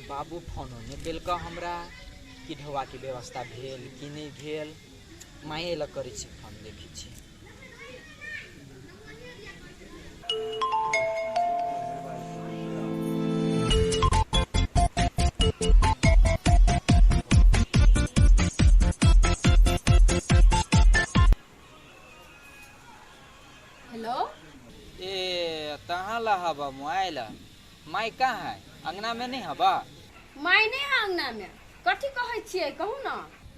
बाबू फोनो ने बेलका हमरा कि ढोवा के व्यवस्था भेल कि नहीं भेल माये ल करै छी फोन देखै छी। हेलो ए कहाँ ला हवा मोबाइल माई कहाँ है अंगना में नहीं हवा? माय नहीं है अंगना में, कथी कहै छियै कहू ना।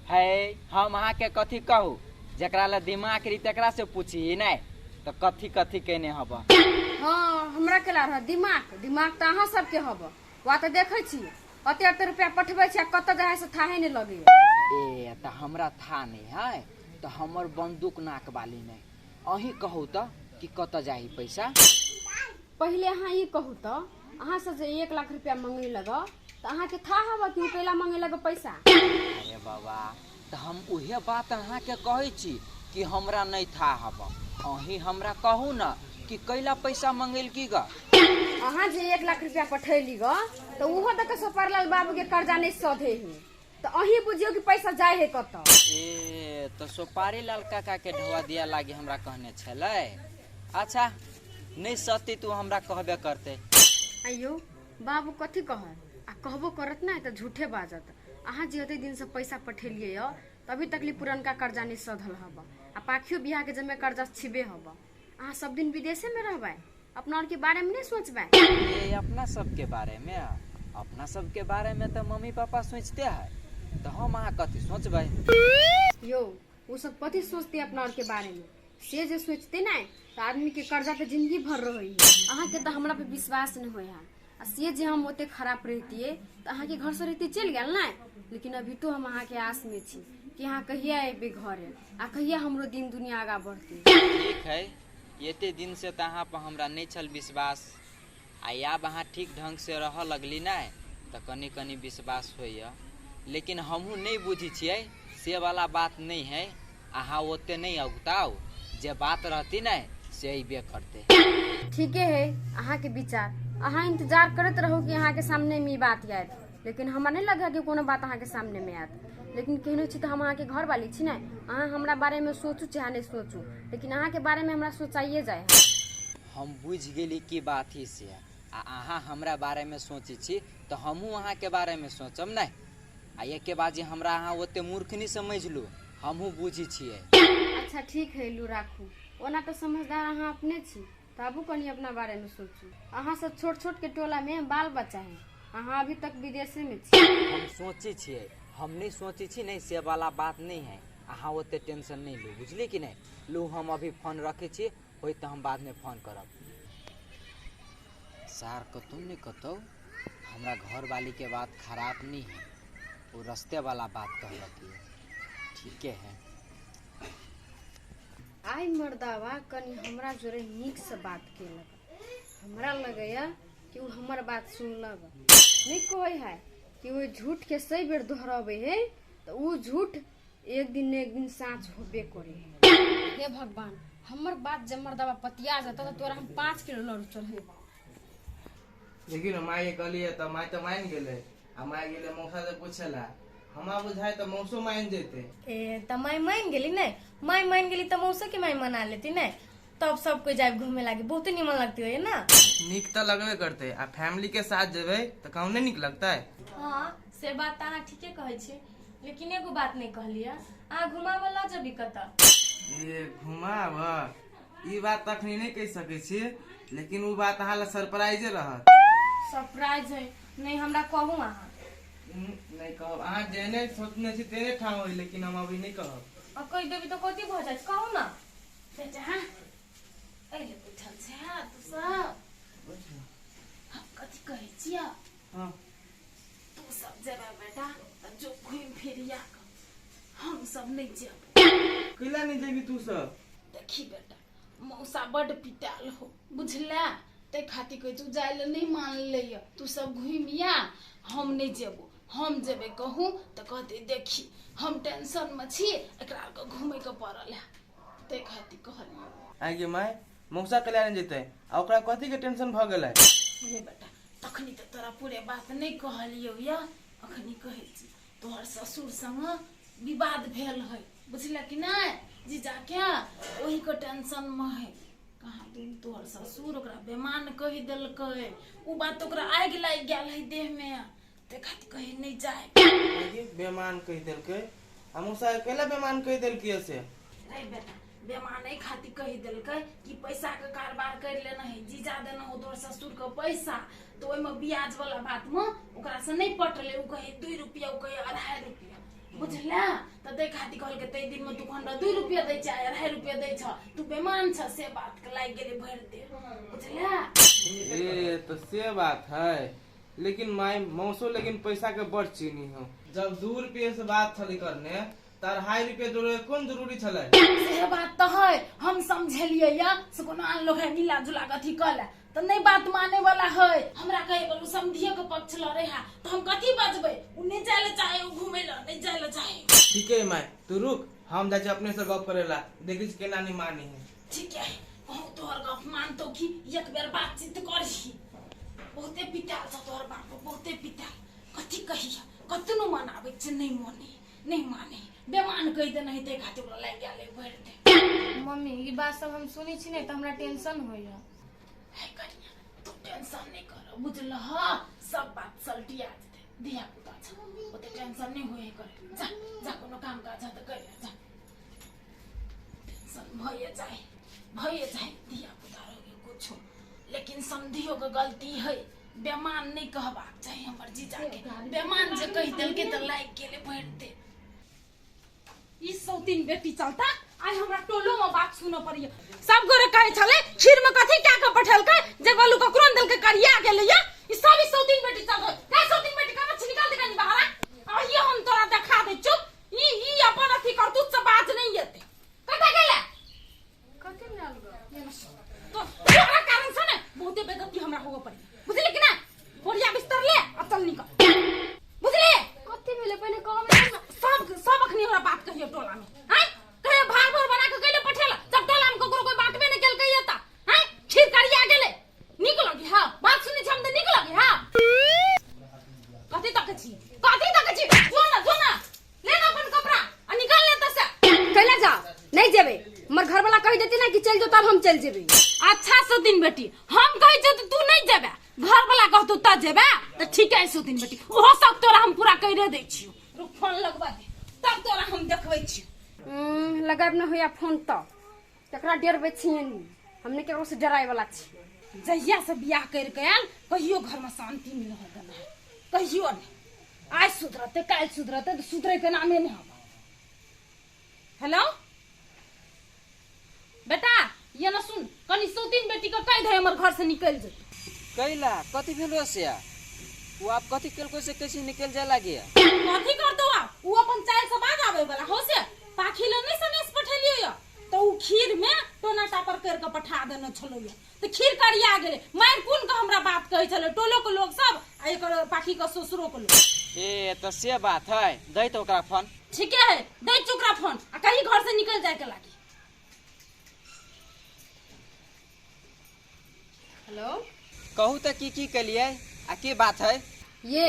है हम अहाँ के कथी कहू जकरा ला दिमाग रही तकरा से पूछी नहीं तो कथी कथी कहने हवा। हाँ हमरा केला रह दिमाग तो अहाँ सबके हब वा तो देखै छी अते रुपया पठबै छी कत जाय से थाहे नहीं लगे। ए तो हमरा था नहीं है तो हमर बंदूक नाक वाली नहीं अही कहू तो कि कत जाही पैसा। पहले अहाँ ये कहू तो अहाँ से जे 1 लाख रुपया मांगे लग तो अहाँ के था हवा कि कैला मांगे लग पैसा। अरे बाबा तो हम उहे बात अहाँ के कहै छी कि हमरा नहीं था हवा अही हमरा कहू ना कि कैला पैसा मंगेल की ग। अहाँ जे 1 लाख रुपया पठैली ग तो उहो तक सोपारलाल बाबू के कर्जा नहीं सधे है तो अही बुझियो कि पैसा जाय है कत। ए तो सोपारी लाल काका के ढोआ दिया लागी हमरा कहने छलै। अच्छा नहीं सती तू हमरा कहबे करते। अयो बाबू कथी कह आ कहबो करत ना तो झूठे बाजत। अहाँ जे अते दिन से पैसा पठेलिए य तभी तकली पुरनका कर्जा नहीं सधल हब आ पाखियो बियाह के जमे कर्जा छिबे हब। अहाँ सब दिन विदेशे में रहबै अपना और के बारे में नहीं सोचबै। ए अपना सब के बारे में अपना सब के बारे में तो मम्मी पापा सोचते है तो हम अहाँ कथी सोचबै। यो वो सब कथी सोचते अपना और के बारे में से जे सोचते ना तो आदमी के कर्जा पे जिंदगी भर रही है। अहाँ के तो हमरा पे विश्वास नहीं होय है आ से जे हम ओते खराब रहतिए तो अहाँ के घर से रहती चल गेल ना। लेकिन अभी तो हम अहाँ के आस में छी कि अहाँ कहिया एबे घरे आ कहिया हमरो दिन दुनिया आगा बढ़ते। ठीक है एते दिन से तो अहाँ पर हमरा नहीं छल विश्वास आ अब अहाँ ठीक ढंग से रह लगली ना तो कनी कनी विश्वास होइए लेकिन हमहू नहीं बुझी छियै से वाला बात नहीं है। अहाँ ओते नहीं अगुताओ जे बात रहती ना से अबे करते। ठीक है अहाँ के विचार अहाँ इंतजार करत रहो कि अहाँ के सामने में बात आयत लेकिन हमरा नहीं लगा कि कोनो बात अहाँ के सामने में आयत। लेकिन केहनो छी तो हम अहाँ के घर वाली छी ना अहाँ हमरा बारे में सोचू चाहे नहीं सोचू लेकिन अहाँ के बारे में हमरा सोचाइए जाए। हम बुझ गेली की बात ही से आ अहाँ हमरा बारे में सोची छी तो हमहू अहाँ के बारे में सोचम नहीं आ एक के बाद जे हमरा अहाँ ओते मूर्ख नहीं समझ लू हमहू बुझी छियै। अच्छा ठीक है लू राखू ओना तो समझदार अहाँ अपने छी तबू कनी अपना बारे में सोचू। अहाँ सब छोट छोट के टोला में बाल बच्चा है अहाँ अभी तक विदेशे में छी। हम सोची छियै हम नहीं सोची छी नहीं से वाला बात नहीं है अहाँ ओते टेंशन नहीं लू बुझली कि नहीं लू हम अभी फोन रखे छी होई तो हम बाद में फोन करब। सार कतौ नहीं कतौ हमरा घर वाली के बात खराब नहीं है वो रास्ते वाला बात कहलक ठीक है। आई मर्दावा कनी हमरा जोरे नीक से बात केलक हमरा लगैया कि वो हमर बात सुनलक नहीं कहै है कि वो झूठ के सही बेर दोहराबे है तो वो झूठ एक दिन न एक दिन साँच होबे करे है। हे भगवान हमर बात जब मर्दावा पतिया जाता तो तोरा हम 5 किलो लड़ू चढ़े। देखी ना माई कहलिए तो माई तो मान गेले आ माई गेले मौसा से पूछेला हमा बुझाए तो मौसो मान जेते। ए त माई मान गेली नहीं माई मान गेली तो मौसा के माई मना लेती नहीं तब सब कोई जाए घूमे लागे बहुत निमन लगती है ना। निक तो लगबे करते आ फैमिली के साथ जेबे तो कहूं नहीं निक लगता है। हाँ से बात तो अहाँ ठीके कहै छी लेकिन एगो बात नहीं कहलिए अहाँ घुमावे ला जबी कत। ये घुमाब ई बात तखनी नहीं कह सके छी लेकिन वो बात अहाँ ला सरप्राइज रहत। सरप्राइज है नहीं हमरा कहू अहाँ नहीं कहब अहाँ जेने सोचने छी तेने ठाम होई लेकिन हम अभी नहीं कहब। और कह देबी तो कथी भ जाय कहू ना बेटा। हाँ एले बैठल छै हां तू सब हम कथी कहै छिया। हां तू सब जेबे बेटा त जो घूम फिरिया हम सब नहीं जेब। कैला नहीं जेबी तू सब। देखी बेटा मौसा बड़ पिटाल हो बुझला ते खाती कोई तू जाय ले नहीं मान ले तू सब घूमिया हम नहीं जेबो हम जेबे कहूँ तो कहते देखी हम टेंशन में छी एकरा के घूमे के पड़ल है ते खाती कहलिए आगे माय मौसा कल्याण जेते आ ओकरा कथी के टेंशन भ गेलै। हे बेटा तखनी तो तोरा पूरे बात नहीं कहलियो या अखनी कहै छी तोहर ससुर संग विवाद भेल है बुझल कि नहीं जीजा क्या वही को टेंशन में है कहाँ दिन तोहर ससुर ओकरा बेमान कहि देलकै उ बात ओकरा आगि लागि गेल है देह में ते खातिर कहीं नहीं जाए ये बेमान कह देलकै आ मौसा केला बेमान कह देलकै से नहीं बेटा बेमान नहीं खातिर कहि देलकै कि पैसा के कारोबार कर लेना है जीजा देना हो तोहर ससुर के पैसा तो ओइ में ब्याज वाला बात में ओकरा से नहीं पटले उ कहे 2 रुपया उ कहे 2.5 रुपया बुझला त दे खातिर कहल के तै दिन में तू हमरा 2 रुपया दै छ 2.5 रुपया दै छ तू बेमान छ से बात के लाग गेले भर दे बुझला ए तो से बात है लेकिन माय मौसो लेकिन पैसा के बड़ चीनी हो जब 2 रुपये से बात छली करने तार 2.5 रुपये जोड़े कौन जरूरी छले से बात तो है हम समझलिए या से कोनो आन लोग है मिला जुला के अथी कला तो नहीं बात माने वाला है हमरा कहे बोलू समझिए के पक्ष ल रहे है तो हम कथी बजबै उ नहीं जाय ले चाहे उ घूमे ल नहीं जाय ले चाहे ठीक है माय तू रुक हम जाके अपने से गप करेला देखिस केना नहीं मानी है ठीक है कहूं तोहर गप मान तो की एक बेर बातचीत करही बहुते पिटाल छ तोहर बाप बहुते पिटाल कथी कही कतनो मनाबै छ नहीं माने बेमान कहि दे नहीं ते खातिर ओकरा लाग गेले भर दे मम्मी ई बात सब हम सुनी छी नहीं तो हमरा टेंशन होइया है कन्या तू टेंशन नहीं कर बुझल हां सब बात सल्टिया जेते दिया पुता छ ओते टेंशन नहीं होए करे जा जा कोनो काम काज त कर जा टेंशन भइए जाए दिया पुता रोगे कुछ लेकिन समझियो के गलती है बेमान नहीं कहबाक चाहिए हमर जीजा के बेमान जे कहि देल के त लाइक केले भर दे ई सौतीन बेटी चलता आई हमरा टोलो में बात सुनो पड़िए सब गोरे कहे छले खीर में कथी क्या के पठेलकै जे गोलू ककरोन देलकै करिया गेलै या ई सब ई सौतीन बेटी चल काय सौतीन बेटी का मछ निकाल दे कनी बाहर आ ये हम तोरा देखा दे चुप ई अपन अथी करतूत से बात नहीं येते कता गेले कथी में आलगा तो तोरा कारण से ने बहुते बेइज्जती हमरा होगा पड़ी बुझली कि ना बोरिया बिस्तर ले अब चल निकल बुझली कथी भेले पहले कहब सब अखनी हमरा बात कहियो टोला में हैं कहे भार बना के कैले पठेला जब टोला में ककरो कोई बात में निकल गई त हैं खीर करिया गेले निकल गई हां बात सुनी छ हम त निकल गई हां कथी तक छी जो ना ले ना अपन कपड़ा आ निकल ले त से कैला जा नहीं जेबे हमर घर वाला कहि देती ना कि चल जो तब हम चल जेबे अच्छा सुदिन बेटी हम कहि छ तू नहीं जेबे घर वाला कहतू त जेबे त ठीक है सुदिन बेटी ओहो सब तोरा हम पूरा कइरे दै छियो रुक फोन लगवा दे तब तोरा हम देखबै छी लगाब न होया फोन तो तकरा डरबै छियै हमने केकरो से डराय वाला छी जहिया से बियाह कर के आयल कहियो घर में शांति मिल रहल है कहियो नहीं आज सुधरते काल सुधरते तो सुधरे के नामे नहीं हवा हेलो बेटा ये ना सुन कनी सौतीन बेटी का कह दे हमर घर से निकल जे कैला कथी भेलो से वो आप कथी केलको से कैसे निकल जाए लागे कथी कर दो वो अपन चाय से बाद आवे वाला हो से पाखी ले नहीं सनेस पठेलियो या तो उ खीर में टोना टापर कर के पठा देने छलो या तो खीर करिया गेले मार कुन का हमरा बात कहि छले टोलो के लोग सब आ एकर पाखी का ससुरो के लोग ए तो से बात है दई तो ओकरा फोन ठीक है दे चुकरा फोन आ कहीं घर से निकल जाए के लागी हेलो कहू तो की कलिए आ की बात है ये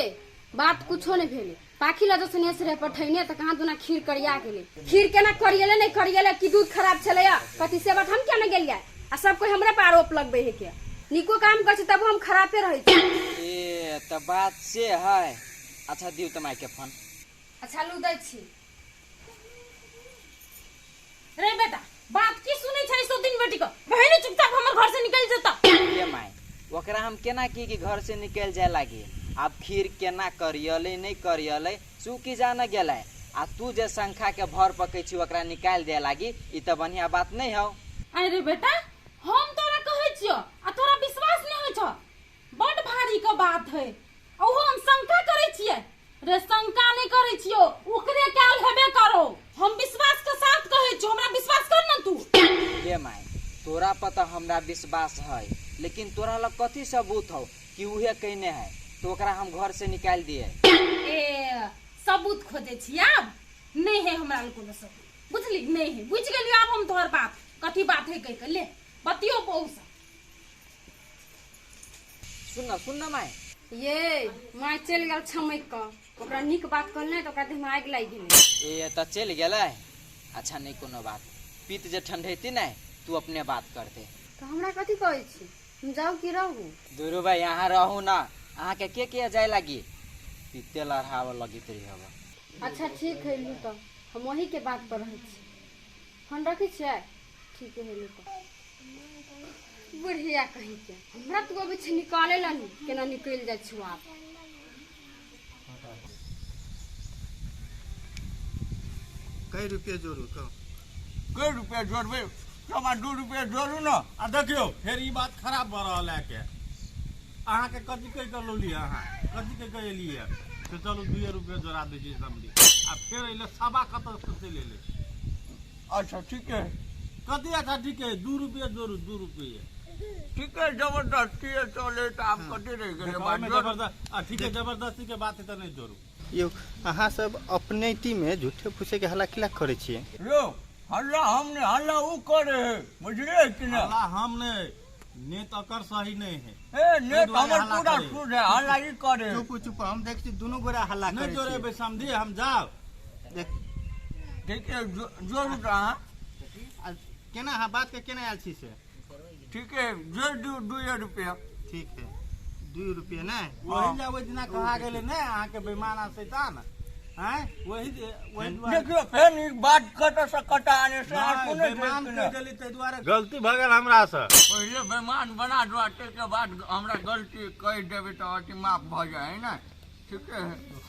बात कुछो नहीं भेले पाखी ला जो सनेस रे पठैने त कहां दुना खीर करिया गेले खीर केना करियले नहीं करियले कि दूध खराब छले या कथि से बात हम क्या न गेलिया आ सब कोई हमरे पे आरोप लगबे है के निको काम कर तब हम खराबे रहे छी ए तो बात से है अच्छा दियो तमाई के फोन अच्छा लू दै छी रे बेटा बात की सुनै छै सो दिन बेटी को बहनी चुपचाप हमर घर से निकल जता ये माई ओकरा हम केना की घर से निकल जाए लागी अब खीर केना करियले नहीं करियले सुखी जाना गेले आ तू जे संख्या के भर पकै छी ओकरा निकाल दे लागी ई त बढ़िया बात नहीं हो अरे बेटा हम तोरा कहै छियो आ तोरा विश्वास नहीं होय छ बड भारी का बात है ओहो हम शंका करै छियै रे शंका नहीं करै छियो ओकरे काल हेबे करो हम विश्वास के साथ कहै छियो हमरा विश्वास कर न तू ये माई तोरा पता हमरा विश्वास है लेकिन तोरा लग कथी सबूत हो कि उहे कहने है तो ओकरा हम घर से निकाल दिए ए सबूत खोजे छी आब नहीं है हमरा लग कोनो सबूत बुझली नहीं है बुझ गेलियो आब हम तोहर बात कथी बात है कह के ले बतियो बहु सा सुन ना माय। ये माय चल गेल छमक क ओकरा नीक बात कहले त ओकरा देह में आग लागि गेलै। ए त चल गेलै। अच्छा नहीं कोनो बात, पीत जे ठंडेती नहीं तू अपने बात करते। तो हमरा कथी कहै छी, हम जाऊ कि रहू? दुरु भाई यहाँ रहू ना, अहाँ के जाए लगी पीते लड़ाव लगित रही हब। अच्छा ठीक है लू तो हम वही के बात पर रहै छी। फोन रखै छियै? ठीक है लू तो बुढ़िया कहीं के हमरा तो अबै छै निकाले ला नहीं, केना निकल जाय छी आप। कई रुपये जोड़ू कहो? कई रुपया जोड़बे? सवा 2 रुपया जोड़ू ना। आ देखियो फिर ई बात खराब भ रहल है के अहाँ के कथी कह कर लोली, अहाँ कथी कह के एलिए तो चलो 2 रुपया जोड़ा दे छी समझी। आ फिर एले सवा कत से ले ले। अच्छा ठीक है। कथी अच्छा ठीक है, 2 रुपया जोड़ू 2 रुपया। ठीक है जबरदस्ती है चले तो आप कथी रह गए बात जबरदस्त। ठीक है जबरदस्ती के बात है तो नहीं जोड़ू। यो अहाँ सब अपने टी में झूठे फूसे के हल्ला किला करे छिए? यो हल्ला हमने हल्ला ऊ करे है बुझलिए कि ना? हल्ला हमने नेत अकर सही नहीं है। ए नेत हमर पूरा सुध है, हल्ला ई करे। चुप चुप हम देख छी दोनों गोरा हल्ला करे नहीं जोड़े बे समझी हम जाओ। देख ठीक है जोड़ू कहाँ? केना हाँ बात के केना आयल छी से? ठीक है जोड़ दू 2 रुपया। ठीक है 2 रुपये ना वही जा वही दिना कहा गेले ने अहाँ के बेईमान आ शैतान हैं वही देखियो फेन ई बात कट से कटा आने से आ कोने बेईमान कह देली तै दुआरे गलती भ गेल हमरा से। पहिले बेईमान बना दुआटे के बाद हमरा गलती कह देबे त अति माफ भ जाए है ना। ठीक है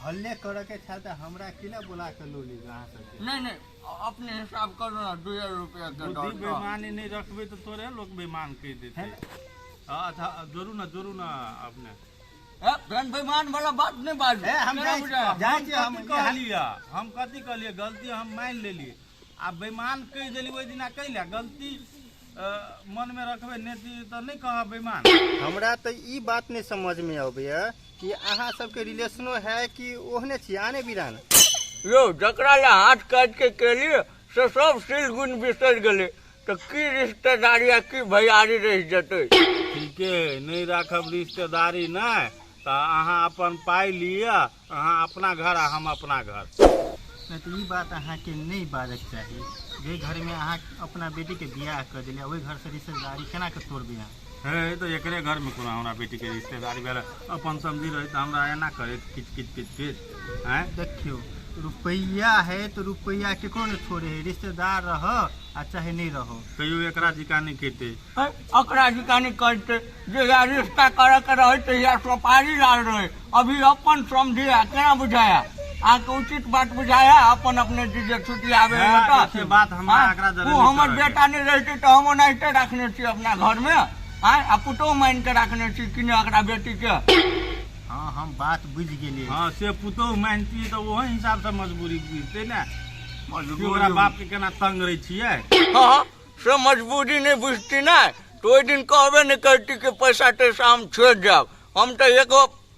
हल्ले करे के था त हमरा किला बुला के लोली अहाँ सब? नहीं अपने हिसाब करो ना 2 रुपया के दो। बेईमानी नहीं रखबे तो तोरे लोग बेईमान कह देते। अच्छा जोरू ना अपने फैन बेईमान वाला बात नहीं बाजू। हम कथी कहलिए गलती हम मान लेलिए। आ बेईमान कह देली वही दिना कहलिया गलती मन में रखबे नेती तो नहीं कह बेईमान। हमरा तो ई बात नहीं समझ में आबैया कि अहाँ सबके रिलेशनो है कि ओहने छी आने बिरान? यो जकरा ला हाथ काट के केलिए से सब सिल गुण बिसर गेले तो की रिश्तेदारी की भैयारी रह जते। ठीक है नहीं राखब रिश्तेदारी नहीं तो अहाँ अपन पाई लिया, अहाँ अपना घर आ हम अपना घर। नहीं तो ई बात अहाँ के नहीं बाजक चाहिए। जे घर में अहाँ अपना बेटी के बियाह कर दिलिया वही घर से रिश्तेदारी केना के तोड़बे अहाँ? है तो एकरे घर में कोना हमरा बेटी के रिश्तेदारी भेल अपन समझी रही तो हमरा एना करे किच हैं। देखियो रुपया है तो रुपया केकरो ने छोड़े है, रिश्तेदार रह आ चाहे नहीं रहो। कहियो एकरा जिकानी कहते अकरा जिकानी करते जे या रिश्ता करे के रहे तो या सुपारी लाल रहे। अभी अपन समझिया केना बुझाया आके उचित बात बुझाया अपन अपने जीजे छुट्टी आवे से बात हमरा एकरा जरूर। हमर बेटा नहीं रहते तो हम ओनाहिते रखने छी अपना घर में आ पुतो मान के रखने छी कि एकरा बेटी के। हाँ हम बात बुझ गेली। हाँ से पुतो मानती तो वही हिसाब से मजबूरी बुझते ना। ओकरा बाप के केना तंग रही छिए। हाँ से मजबूरी नहीं बुझती ना तो ओइ दिन कहबे नहीं करती के पैसा तैसा हम छोड़ जाब। हम तो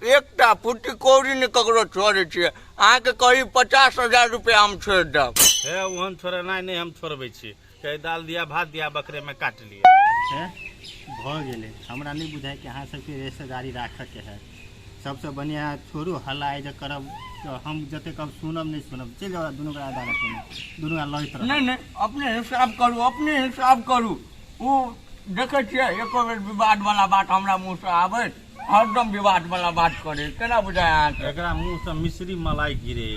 एकटा फुट्टी कौड़ी नहीं ककरो छोड़े छिए। अहाँ के कही 50,000 रुपया हम छोड़ देब। हे ओहन छोड़ना नहीं हम छोड़बे छी। कहीं दाल दिया भात दिया बकरे में काट लिया भ गेले। हमरा नहीं बुझाय कि अहाँ सबके रिश्तेदारी राखे के है। सबसे बढ़िया छोड़ू हल्ला जे करब तो हम जते कब सुनब नहीं सुनब चल जाओ दोनों का अदालत में दोनों का लड़त रह। नहीं अपने हिसाब करू वो देखे छिए एको बेर विवाद वाला बात हमरा मुंह से आवे हरदम विवाद वाला बात करे केना बुझाय अहाँ के? एकरा मुंह से मिश्री मलाई गिरे।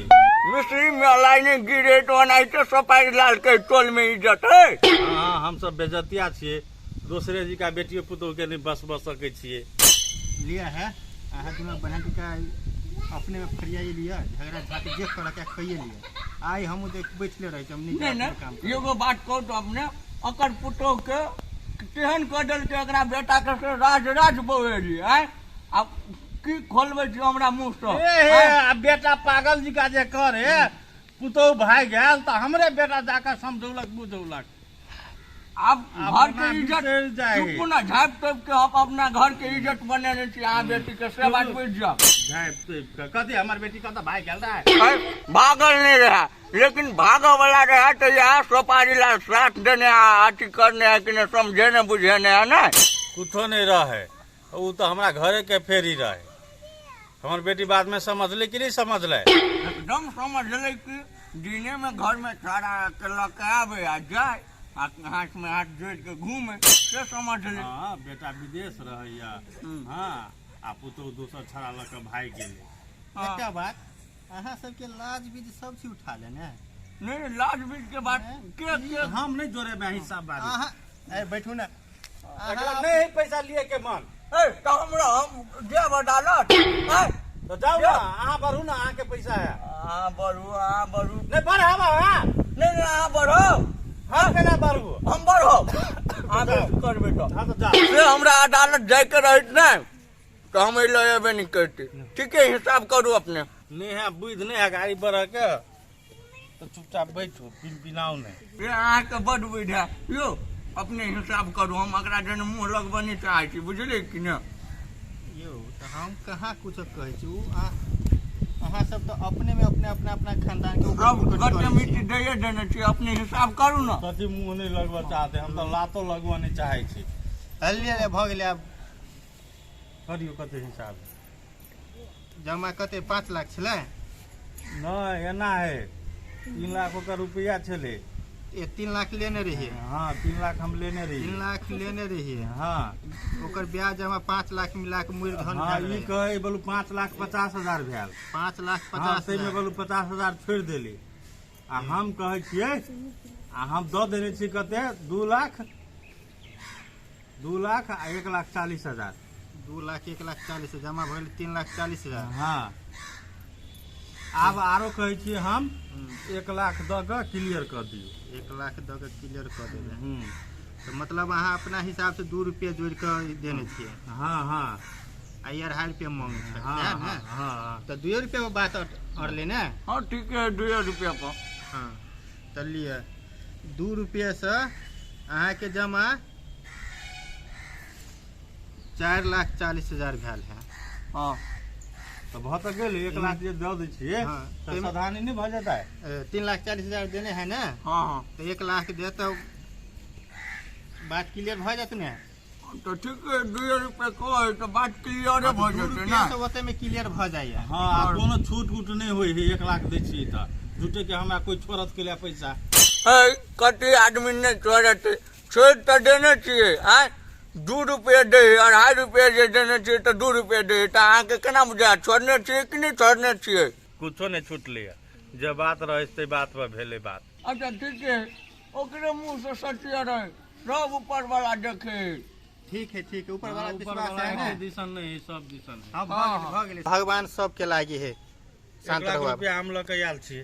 मिश्री मलाई नहीं गिरे तो ओनाहिते सपारी लाल के टोल में इज्जत है। हां हम सब बेइज्जतिया छिए, दूसरे जी का बेटी पुतोह के नहीं बस सके छिए। लिया है अहाँ दोनों बहन का अपने में फरियाई लिया झगड़ा झाटी देख कर के खइए लिया। आई हम देख बैठले रहे हम नहीं काम। एगो बात कहू तो अपने अकर पुतोह के केहन कह देल के एकरा बेटा के से राज बोएली हैं। अब की खोलबे छी हमरा मुंह से? बेटा पागल जी का जे करे पुतोह भाई गेल तो हमरे बेटा जाकर समझौलक बुझौलक। अब घर के इज्जत चुप ना झाप तोप के हम अपना घर के इज्जत बनेने छी। अहाँ बेटी के से बात बुझ जाओ। झाप तोप कथी हमर बेटी का तो भाई गेल रहा भागल नहीं रहा लेकिन भागो वाला रहा तो यहाँ सोपारी ला साथ देने अथी करने है कि समझे ने बुझे ने है ना कुछो नहीं रहे। वो तो हमारा घरे के फेरी रहे। हमार बेटी बाद में समझले कि नहीं समझले? एकदम समझ ले कि दिने में घर में सारा के आवे आ जाए हाथ में हाथ जोड़ के घूमे से समझ ले। हाँ बेटा विदेश रहैया। हाँ आ पुतहु दोसर छड़ा लऽ के भाग गेलै। एकटा बात, अहाँ सबके लाज बीज सब चीज उठा लेने। नहीं लाज बीज के बात के हम नहीं जोड़े में हिसाब बात। अहाँ ए बैठू ना। एकरा नहीं पैसा लिए के मन। तो हमरा हम जेब अदालत तो जाओ ना, अहाँ बढ़ू ना, अहाँ के पैसा है। बढ़ू नहीं बढ़ावा। हाँ नहीं अहाँ बढ़ो हम केना बढ़ू? हम बढ़ो आप करबे तो हाँ तो जा। से हमरा अदालत जाए के रहत ना तो हम एलो एबे नहीं करते। ठीक है हिसाब करू अपने। नहीं है बुझ नहीं है गाड़ी बढ़ के तो चुपचाप बैठो, पिनाओ नहीं। ये अहाँ के बड बुझ है यो अपने हिसाब करू। हम अकरा जन मुँह लगबे नहीं चाहे छी बुझले कि न। यो तो हम कहाँ कुछ कहै छी। अहाँ सब तो अपने में अपने अपना अपना खानदान के अब ऊपर गट्टे मिट्टी दे देने छी अपने हिसाब करू न। कथी मुँह नहीं लगवा चाहते, हम तो लातो लगवा नहीं चाहे छी। हल्ले भऽ गेलै। आब करियो कते हिसाब जमा कते 5 लाख छलै? नहीं एना है 3 लाख ओकर रुपया छले। 3 लाख लेने रहिए। हाँ 3 लाख हम लेने 3 रही। लाख लेने रहिए। हाँ ओकर ब्याज जमा 5 लाख मिला के मुर धन हाँ ई कहे बोलू 5,50,000 भेल। 5 लाख हाँ 50 ताहिमे बोलू 50,000 छोड़ि देली। आ हम कहै छियै आ हम दऽ देने छी कते 2 लाख आ 1,40,000। 2 लाख 1,40,000 जमा भइल 3,40,000। हाँ आब आरो कहै छी हम 1 लाख दऽ कऽ क्लियर कर दियौ। 1 लाख दऽ के क्लियर कऽ देबै। तो मतलब अहाँ अपना हिसाब से 2 रुपया जोड़ के देने छियै। हाँ हाँ आ 2.5 रुपया मांग छै। हाँ सएह हाँ ने? हाँ तो 2 रुपया में बात अड़ले ने। हाँ ठीक है 2 रुपया पर। हाँ तो लिए 2 रुपया से अहाँ के जमा 4,40,000 भेल है। हाँ तो भऽ तऽ गेल 1 लाख जे दऽ दै छियै हाँ, तऽ सावधानी नहीं भऽ जेतै। 3,40,000 देने हैं ना। हाँ हाँ तो 1 लाख दे तो बात क्लियर भऽ जात ने। तो ठीक है 2 रुपया कहे तो बात क्लियर भऽ जेतै ना। तो ओते में क्लियर भऽ जाइए। हाँ आ कोनो छूट उट नहीं होई है। 1 लाख दै छियै तऽ झूठे के हमरा कोई छोड़त के लिए पैसा। कते आदमी नहीं छोड़ते छोड़ तो देने चाहिए। 2 रुपया दे 2.5 रुपया जे देने चाहिए तो 2 रुपया दे तो अहाँ के केना बुझा छोड़ने चाहिए कि नहीं छोड़ने चाहिए? कुछो नहीं छूटले। जे बात रहे से बात पर भेले बात। अच्छा ठीक है ओकरे मुंह से सच्चे रहे सब ऊपर वाला देखे। ठीक है ऊपर वाला ऊपर विश्वास वाला है ना। एक दिशन नहीं सब दिशन है। हाँ भऽ गेलै। भगवान सबके लागी है। 1 शांत लाख रहू। रुपया हम लऽ के आयल छी।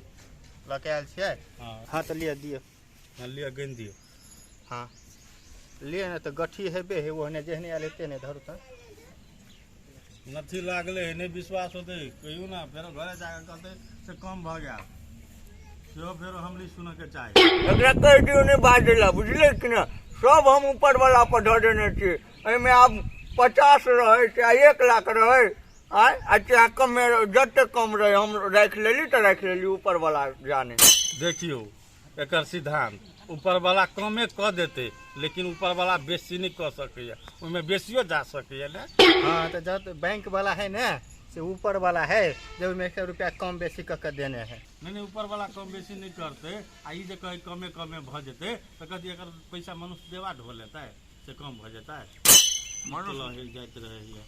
लके आयल छियै। हाँ हाँ तो लिअ दियौ। लिअ गिन दियौ। हाँ लिअ ने तो गठी हेबे है ओहने जेहने आयल हेतै ने धरू तऽ। नथी लागले है नहीं विश्वास होते कहियो ना फेरो घरे जाके कहते से कम भऽ गेल सेहो फेरो हमरी सुनऽ के चाही। एकरा कह दियो नहीं बाजेला बुझले कि ना। सब हम ऊपर वाला पर धऽ देने छियै। एहिमे आब 50 रहे चाहे 1 लाख रहे आ चाहे कम जते कम रहे हम राखि लेली तो राखि लेली ऊपर वाला जाने। देखियो एकर सिद्धांत ऊपर वाला कमे कऽ देते लेकिन ऊपर वाला बेसी नहीं कऽ सकैया। ओहिमे बेसियो जा सकैया ने। हाँ तो जब बैंक वाला है ना से ऊपर वाला है जब में 1 रुपया कम बेसी कऽ के देने है। नहीं ऊपर वाला कम बेसी नहीं करते। आ ई जे कहे कमे भऽ जेते तऽ कथी एकर पैसा मनुष्य देवा ढो लेतै से कम भऽ जेतै। मनुष्य जाइत रहैया।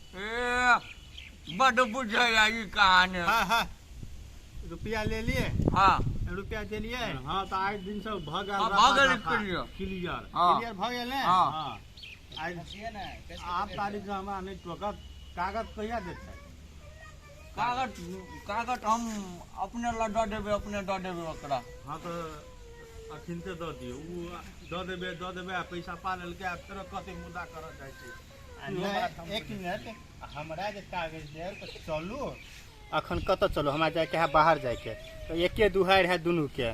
बड बुझैया ई कहानी। हाँ रुपया ले लिए। हाँ रुपया दे लिए। हाँ तो आज दिन से भऽ गेल हाँ, भऽ गेल क्लियर। क्लियर भऽ गेल ने। हाँ आब तारीख से हमरा नहीं टोकत। कागज कहिया देतै? कागज हम अपने ला दऽ देबै ओकरा। हाँ तो अखिनते दऽ दियौ। उ दऽ देबै आ पैसा पा लेलकै आ फेरो कते मुद्दा करऽ जाइ छै। 1 मिनट हमरा जे कागज देब तो चलू अखन कतऽ चलू हमरा जाके है बाहर जाके तो 1 दुहार है दुनू के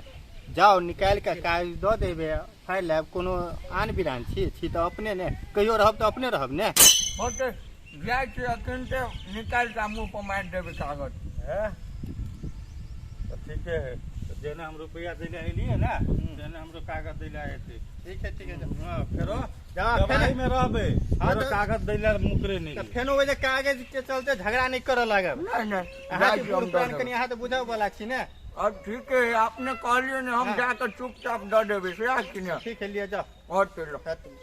जाओ निकाल के कागज दऽ देबै फाइल लेब। कोनो आन बिरान छी तो अपने ने कहियो रहब तो अपने रहब ने। होते जाइ छी अखनते निकालि कऽ मुँह पर मारि देबै कागज। है तो ठीके है। जेने हम रुपया दिले एलिए ना जेने हमरो कागज दिले आते ठीक है हां फेरो जा दवाई में रहबे हाँ, फेरो तो- कागज दिले मुकरे नहीं तो फेनो वजह कागज के चलते झगड़ा नहीं करे लागब नहीं नहीं अहाँ के जाइए, बूढ़ हम पुरान दऽ कनी अहाँ तो बुझाव वाला छी ने देबै। अब ठीक है आपने कहलिए ने हम हाँ। जाकर चुपचाप दे देबे से कि ना ठीक है लिए जाओ और चलो हाँ, तुम